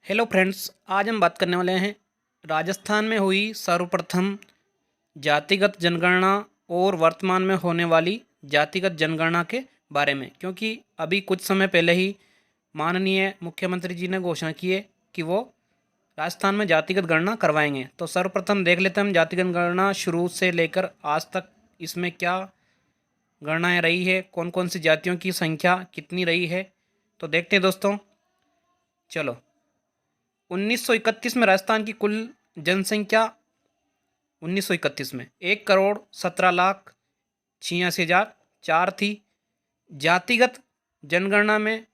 Hello friends, आज हम बात करने वाले हैं राजस्थान में हुई सर्वप्रथम जातिगत जनगणना और वर्तमान में होने वाली जातिगत जनगणना के बारे में। क्योंकि अभी कुछ समय पहले ही माननीय मुख्यमंत्री जी ने घोषणा की है कि वो राजस्थान में जातिगत गणना करवाएंगे। तो सर्वप्रथम देख लेते हैं हम जातिगत गणना शुरू से लेकर आज तक इसमें क्या गणनाएँ रही है, कौन कौन सी जातियों की संख्या कितनी रही है। तो देखते हैं दोस्तों, चलो। 1931 में राजस्थान की कुल जनसंख्या 1931 में 1,17,86,004 थी। जातिगत जनगणना में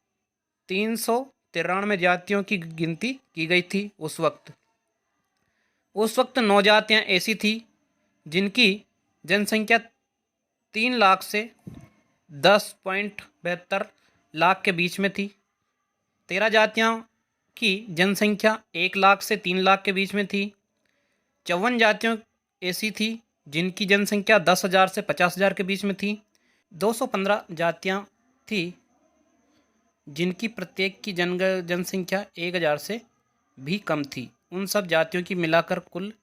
393 जातियों की गिनती की गई थी। उस वक्त 9 जातियाँ ऐसी थी जिनकी जनसंख्या 3 लाख से 10.72 लाख के बीच में थी। 13 जातियाँ की जनसंख्या 1 लाख से 3 लाख के बीच में थी। 54 जातियों ऐसी थी जिनकी जनसंख्या 10,000 से 50,000 के बीच में थी। 215 जातियाँ थी जिनकी प्रत्येक की जनसंख्या 1,000 से भी कम थी। उन सब जातियों की मिलाकर कुल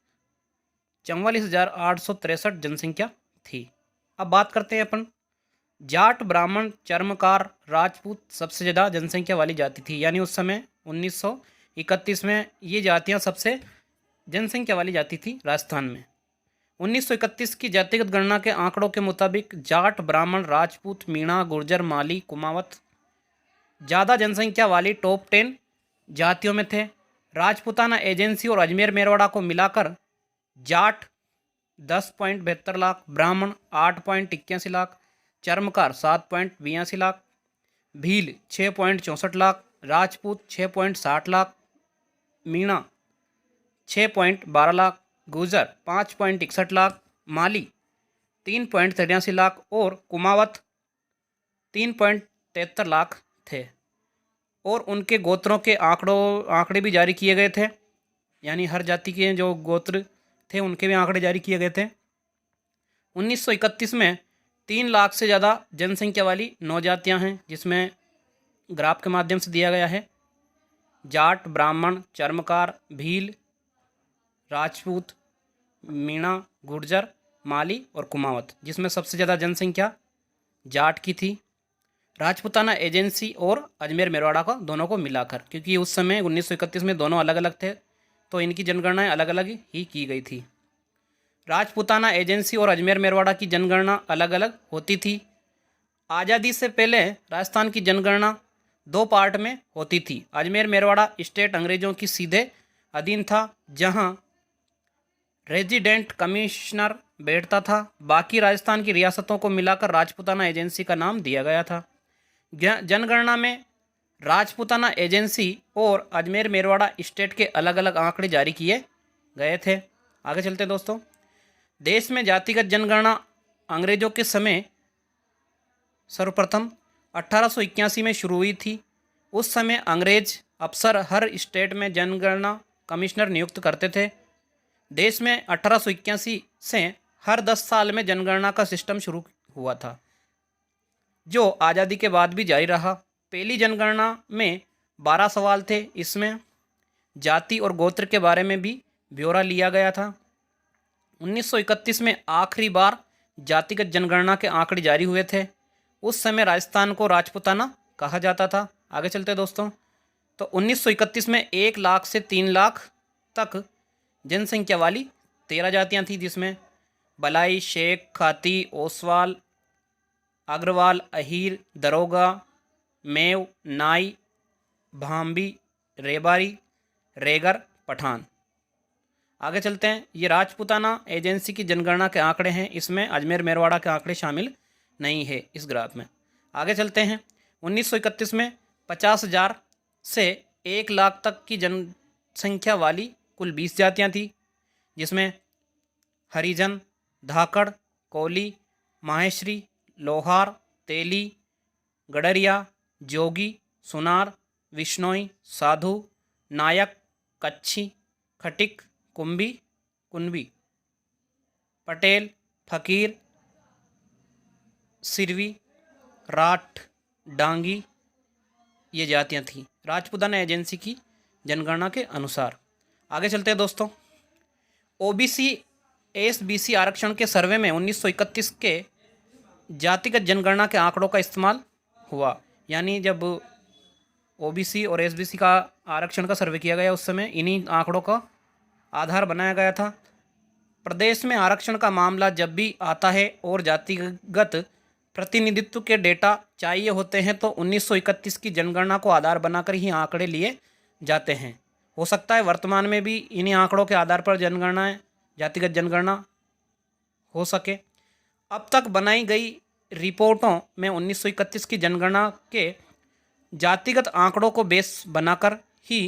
44,863 जनसंख्या थी। अब बात करते हैं अपन जाट, ब्राह्मण, चर्मकार, राजपूत सबसे ज़्यादा जनसंख्या वाली जाति थी। यानी उस समय 1931 में ये जातियां सबसे जनसंख्या वाली जाति थी राजस्थान में। 1931 की जातिगत गणना के आंकड़ों के मुताबिक जाट, ब्राह्मण, राजपूत, मीणा, गुर्जर, माली, कुमावत ज़्यादा जनसंख्या वाली टॉप 10 जातियों में थे। राजपूताना एजेंसी और अजमेर मेरवाड़ा को मिलाकर जाट 10.72 लाख, ब्राह्मण 8.81 लाख, चर्मकार 7.82 लाख, भील 6.64 लाख, राजपूत 6.60 लाख, मीणा 6.12 लाख, गुर्जर 5.61 लाख, माली 3.83 लाख और कुमावत 3.73 लाख थे। और उनके गोत्रों के आंकड़े भी जारी किए गए थे। यानी हर जाति के जो गोत्र थे उनके भी आंकड़े जारी किए गए थे। 1931 में 3 लाख से ज़्यादा जनसंख्या वाली 9 जातियाँ हैं, जिसमें ग्राफ के माध्यम से दिया गया है। जाट, ब्राह्मण, चर्मकार, भील, राजपूत, मीणा, गुर्जर, माली और कुमावत, जिसमें सबसे ज़्यादा जनसंख्या जाट की थी। राजपूताना एजेंसी और अजमेर मेरवाड़ा को दोनों को मिलाकर, क्योंकि उस समय 1931 में दोनों अलग अलग थे तो इनकी जनगणनाएँ अलग अलग ही की गई थी। राजपूताना एजेंसी और अजमेर मेरवाड़ा की जनगणना अलग अलग होती थी। आज़ादी से पहले राजस्थान की जनगणना 2 पार्ट में होती थी। अजमेर मेरवाड़ा स्टेट अंग्रेजों की सीधे अधीन था, जहां रेजिडेंट कमिश्नर बैठता था। बाकी राजस्थान की रियासतों को मिलाकर राजपूताना एजेंसी का नाम दिया गया था। जनगणना में राजपूताना एजेंसी और अजमेर मेरवाड़ा स्टेट के अलग अलग आंकड़े जारी किए गए थे। आगे चलते हैं दोस्तों। देश में जातिगत जनगणना अंग्रेजों के समय सर्वप्रथम 1881 में शुरू हुई थी। उस समय अंग्रेज अफसर हर स्टेट में जनगणना कमिश्नर नियुक्त करते थे। देश में 1881 से हर 10 साल में जनगणना का सिस्टम शुरू हुआ था, जो आज़ादी के बाद भी जारी रहा। पहली जनगणना में 12 सवाल थे। इसमें जाति और गोत्र के बारे में भी ब्यौरा लिया गया था। 1931 में आखिरी बार जातिगत जनगणना के आंकड़े जारी हुए थे। उस समय राजस्थान को राजपूताना कहा जाता था। आगे चलते हैं दोस्तों। तो 1931 में 1 लाख से 3 लाख तक जनसंख्या वाली 13 जातियाँ थी, जिसमें बलाई, शेख, खाती, ओसवाल, अग्रवाल, अहीर, दरोगा, मेव, नाई, भांबी, रेबारी, रेगर, पठान। आगे चलते हैं। ये राजपूताना एजेंसी की जनगणना के आंकड़े हैं। इसमें अजमेर मेरवाड़ा के आंकड़े शामिल नहीं है इस ग्राफ में। आगे चलते हैं। 1931 में 50,000 से 1 लाख तक की जनसंख्या वाली कुल 20 जातियाँ थी, जिसमें हरिजन, धाकड़, कोली, माहेश्वरी, लोहार, तेली, गडरिया, जोगी, सुनार, विश्नोई, साधु, नायक, कच्छी, खटिक, कुंभी, पटेल, फकीर, सिरवी, राठ, डांगी ये जातियाँ थीं। राजपूताना एजेंसी की जनगणना के अनुसार। आगे चलते हैं दोस्तों। ओबीसी एसबीसी आरक्षण के सर्वे में 1931 के जातिगत जनगणना के आंकड़ों का इस्तेमाल हुआ। यानी जब ओबीसी और एसबीसी का आरक्षण का सर्वे किया गया उस समय इन्हीं आंकड़ों का आधार बनाया गया था। प्रदेश में आरक्षण का मामला जब भी आता है और जातिगत प्रतिनिधित्व के डेटा चाहिए होते हैं तो 1931 की जनगणना को आधार बनाकर ही आंकड़े लिए जाते हैं। हो सकता है वर्तमान में भी इन्हीं आंकड़ों के आधार पर जनगणना जातिगत जनगणना हो सके। अब तक बनाई गई रिपोर्टों में 1931 की जनगणना के जातिगत आंकड़ों को बेस बनाकर ही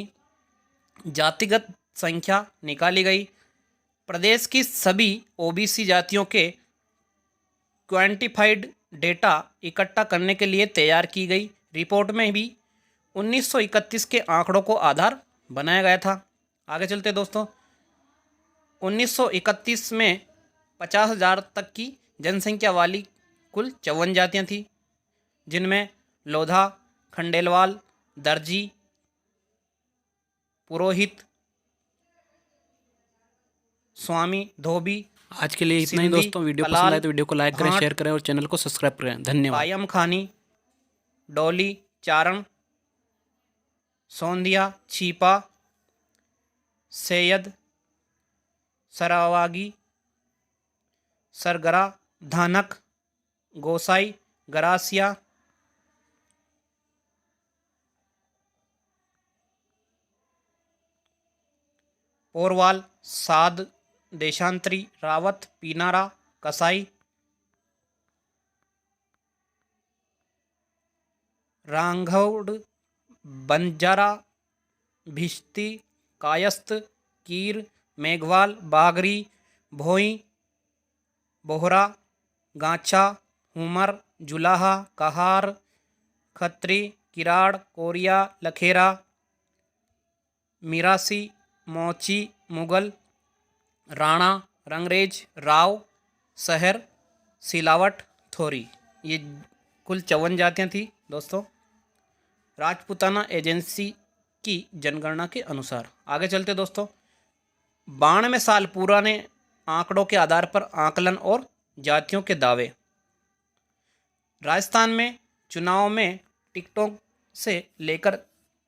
जातिगत संख्या निकाली गई। प्रदेश की सभी ओबीसी जातियों के क्वांटिफाइड डेटा इकट्ठा करने के लिए तैयार की गई रिपोर्ट में भी 1931 के आंकड़ों को आधार बनाया गया था। आगे चलते दोस्तों। 1931 में 50,000 तक की जनसंख्या वाली कुल 54 जातियाँ थीं, जिनमें लोधा, खंडेलवाल, दर्जी, पुरोहित, स्वामी, धोबी। आज के लिए इतना ही सिंधी, दोस्तों। वीडियो कलाल, पसंद आए तो वीडियो को लाइक करें, भाट, शेयर करें और चैनल को सब्सक्राइब करें। धन्यवाद। पायम खानी, डोली, चारण, सोंधिया, छीपा, सैयद, सरावागी, सरगरा, धानक, गोसाई, गरासिया, पोरवाल, साध, देशांतरी, रावत, पीनारा, कसाई, रांगौड़, बंजारा, भिश्ती, कायस्थ, कीर, मेघवाल, बागरी, भोई, बोहरा, गांचा, हुमर, जुलाहा, कहार, खत्री, किराड़, कोरिया, लखेरा, मिरासी, मोची, मुगल, राणा, रंगरेज, राव, शहर, सिलावट, थोरी। ये कुल 54 जातियाँ थी दोस्तों राजपूताना एजेंसी की जनगणना के अनुसार। आगे चलते दोस्तों। 92 साल पुराने आंकड़ों के आधार पर आकलन और जातियों के दावे। राजस्थान में चुनाव में टिकटों से लेकर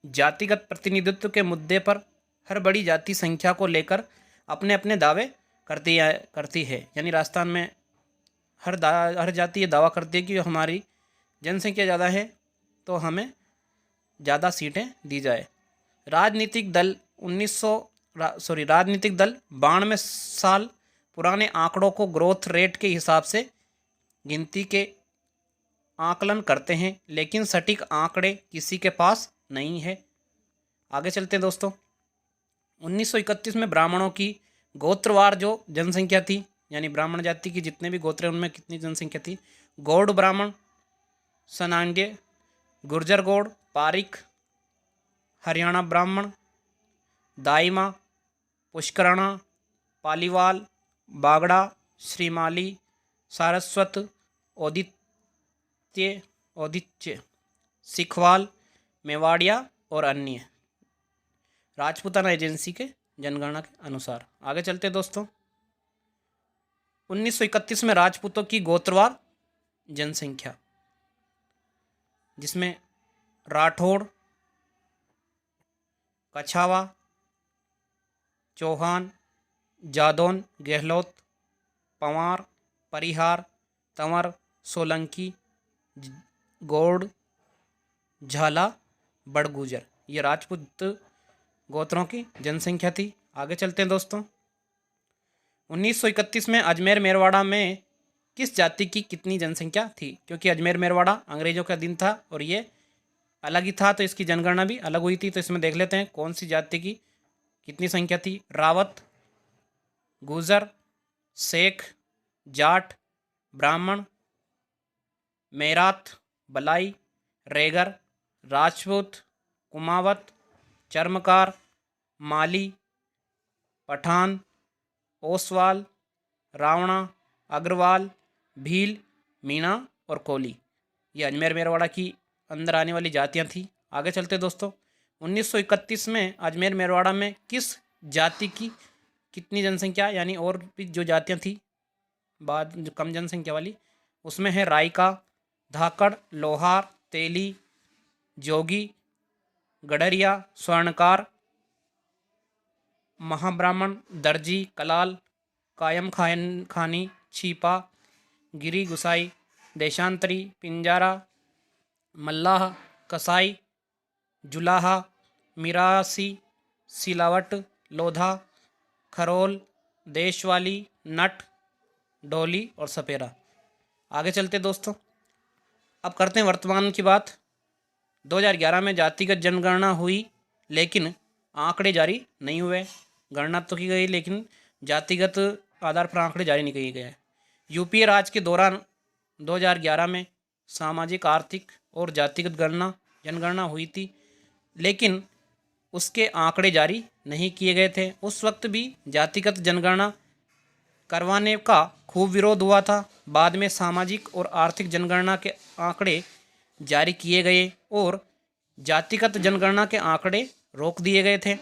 जातिगत प्रतिनिधित्व के मुद्दे पर हर बड़ी जाति संख्या को लेकर अपने अपने दावे करती है। यानी राजस्थान में हर जाति ये दावा करती है कि हमारी जनसंख्या ज़्यादा है तो हमें ज़्यादा सीटें दी जाए। राजनीतिक दल 92 साल पुराने आंकड़ों को ग्रोथ रेट के हिसाब से गिनती के आकलन करते हैं, लेकिन सटीक आंकड़े किसी के पास नहीं है। आगे चलते हैं दोस्तों। 1931 में ब्राह्मणों की गोत्रवार जो जनसंख्या थी, यानी ब्राह्मण जाति की जितने भी गोत्र हैं उनमें कितनी जनसंख्या थी। गौड़ ब्राह्मण, सनांगे, गुर्जर गौड़, पारिक, हरियाणा ब्राह्मण, दाइमा, पुष्करणा, पालीवाल, बागड़ा, श्रीमाली, सारस्वत, औदित्य, सिखवाल, मेवाड़िया और अन्य राजपूताना एजेंसी के जनगणना के अनुसार। आगे चलते दोस्तों। 1931 में राजपूतों की गोत्रवार जनसंख्या, जिसमें राठौड़, कछावा, चौहान, जादौन, गहलोत, पंवार, परिहार, तंवर, सोलंकी, गौड़, झाला, बड़गुजर, ये राजपूत गोत्रों की जनसंख्या थी। आगे चलते हैं दोस्तों। 1931 में अजमेर मेरवाड़ा में किस जाति की कितनी जनसंख्या थी? क्योंकि अजमेर मेरवाड़ा अंग्रेजों का दिन था और ये अलग ही था तो इसकी जनगणना भी अलग हुई थी। तो इसमें देख लेते हैं कौन सी जाति की कितनी संख्या थी। रावत, गुजर, शेख, जाट, ब्राह्मण, मेरात, बलाई, रेगर, राजपूत, कुमावत, चर्मकार, माली, पठान, ओसवाल, रावणा, अग्रवाल, भील, मीणा और कोली, ये अजमेर मेरवाड़ा की अंदर आने वाली जातियां थी। आगे चलते दोस्तों। 1931 में अजमेर मेरवाड़ा में किस जाति की कितनी जनसंख्या, यानी और भी जो जातियां थी बाद जो कम जनसंख्या वाली, उसमें है रायका, धाकड़, लोहार, तेली, जोगी, गडरिया, स्वर्णकार, महाब्राह्मण, दर्जी, कलाल, कायम खानी, छीपा, गिरी गुसाई, देशांतरी, पिंजारा, मल्लाह, कसाई, जुलाहा, मिरासी, सिलावट, लोधा, खरोल, देशवाली, नट, डोली और सपेरा। आगे चलते दोस्तों, अब करते हैं वर्तमान की बात। 2011 में जातिगत जनगणना हुई लेकिन आंकड़े जारी नहीं हुए। गणना तो की गई लेकिन जातिगत आधार पर आंकड़े जारी नहीं किए गए। यूपीए राज के दौरान 2011 में सामाजिक, आर्थिक और जातिगत जनगणना हुई थी लेकिन उसके आंकड़े जारी नहीं किए गए थे। उस वक्त भी जातिगत जनगणना करवाने का खूब विरोध हुआ था। बाद में सामाजिक और आर्थिक जनगणना के आंकड़े जारी किए गए और जातिगत जनगणना के आंकड़े रोक दिए गए थे।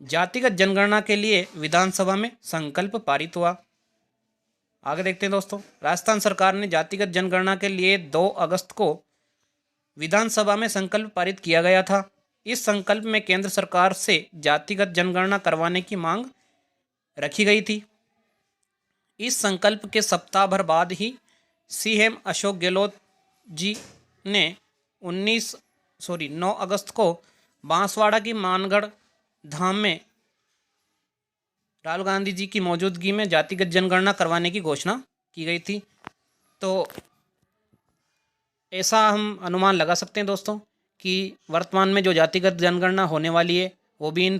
जातिगत जनगणना के लिए विधानसभा में संकल्प पारित हुआ। आगे देखते हैं दोस्तों, राजस्थान सरकार ने जातिगत जनगणना के लिए 2 अगस्त को विधानसभा में संकल्प पारित किया गया था। इस संकल्प में केंद्र सरकार से जातिगत जनगणना करवाने की मांग रखी गई थी। इस संकल्प के सप्ताह भर बाद ही सीएम अशोक गहलोत जी ने 9 अगस्त को बांसवाड़ा की मानगढ़ धाम में राहुल गांधी जी की मौजूदगी में जातिगत जनगणना करवाने की घोषणा की गई थी। तो ऐसा हम अनुमान लगा सकते हैं दोस्तों कि वर्तमान में जो जातिगत जनगणना होने वाली है वो भी इन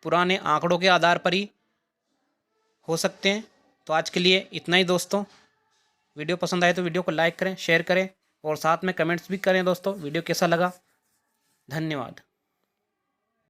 पुराने आंकड़ों के आधार पर ही हो सकते हैं। तो आज के लिए इतना ही दोस्तों। वीडियो पसंद आए तो वीडियो को लाइक करें, शेयर करें और साथ में कमेंट्स भी करें दोस्तों वीडियो कैसा लगा। धन्यवाद।